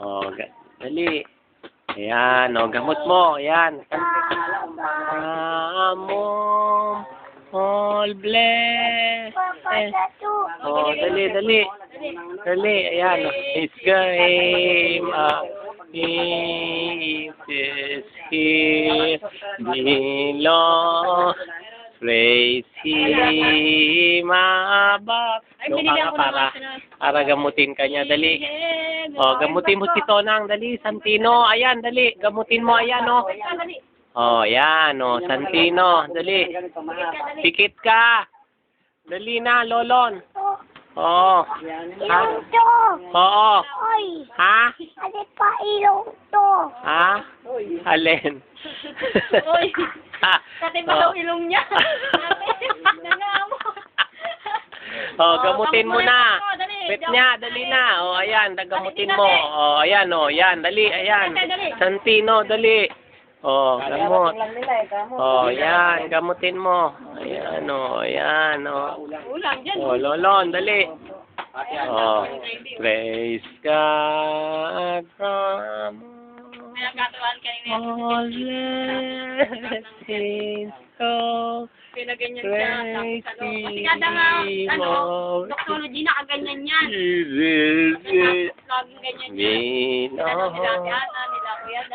Oh, dali. Ayan, oh, gamot mo. Ayan. Amom. All bless. Oh, dali, dali. Dali, ayan. It's game. It is here. Below. Praise Him above. Doon ka para gamutin ka niya. Dali. Oh, gamutin mo si Tonang. Dali, Santino. Ayan, dali. Gamutin mo. Ayan, oh. Oh, ayan, oh. Santino. Dali. Pikit ka. Dali na, Lolon. Oh. Ha? Oo. Ha? Alin pa ilong to? Ha? Alin? Kasi ba daw ilong niya? Oh, gamutin mo na. Bet niya, dali na. Oh, ayan, gamutin mo. Oh, ayan, oh, ayan, dali, ayan. Santino, dali. Oh, gamot. Oh, ayan, gamutin mo. Ayan, oh, ayan, oh. Oh, Lolon, dali. Oh, praise God from all blessings. Oh, Pinaganyan praise siya. Kada nga, doktology na kaganyan yan. Laging ganyan yan. Nila kuya.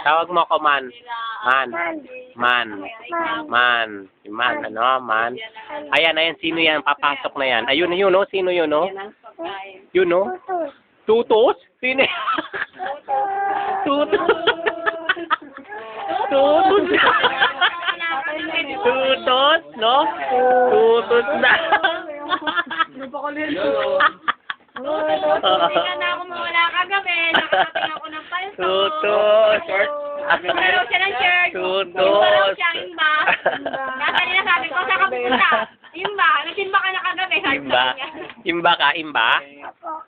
Tawag mo ako, man. Man. Si Man, ano, man. Ayan, sino yan? Papasok na yan. Ayun, yun, no? Sino yun, no? Yun, no? Tutos? Sino yan? Tutos? Tutos? Tutos, no? Tutos na. Hindi na ako mawala kagabi. Nakarating ako ng palto. Tutos. Nagkaroon siya ng shirt. Tutos. Nagkaroon siya ang imba. Kanina sabi ko, saan ka pupunta? Imba. Nagsimba ka na kagabi. Imba? Imba ka? Imba?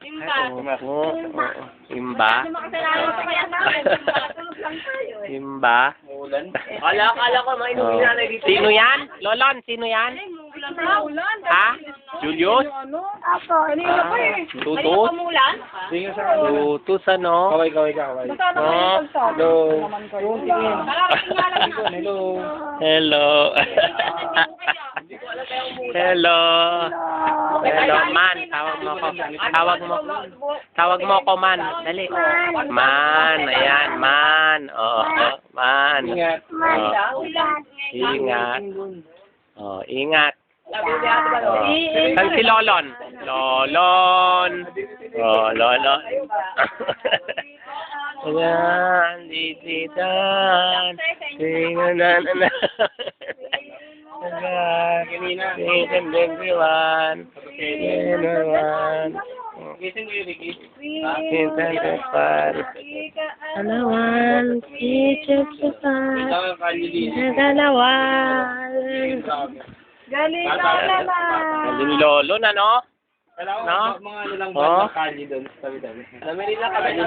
Imba. Oo. Imba? Makasalanan ko kaya namin. Tulog lang tayo. Imba? Akala ko mga inumin na dito. Sino yan? Lolon, sino yan? Ha? Julius? Apo. Kanina pa eh. Tutos? Umulan? Tutos, ano? Kaway ka. Oh. Hello. Hello. Hello. Hello, man. Tawag mo ako, man. Dali. Man. Ayan, man. Oo, man. Ingat. Ingat. Oh, ingat. Oh. Saan si Lolon? Lolon. Oh, Lolon. Ayan, dititan. Tingnan na. Tingnan everyone. Gising mo yun, Ricky. Tingnan everyone. Dalawan, teacher sa dalawan. Galing na naman. Galing Lolo na, no? Kailangan No? mga ano lang Oh. ba kanyi doon sa tabi-tabi. Alam mo nila kami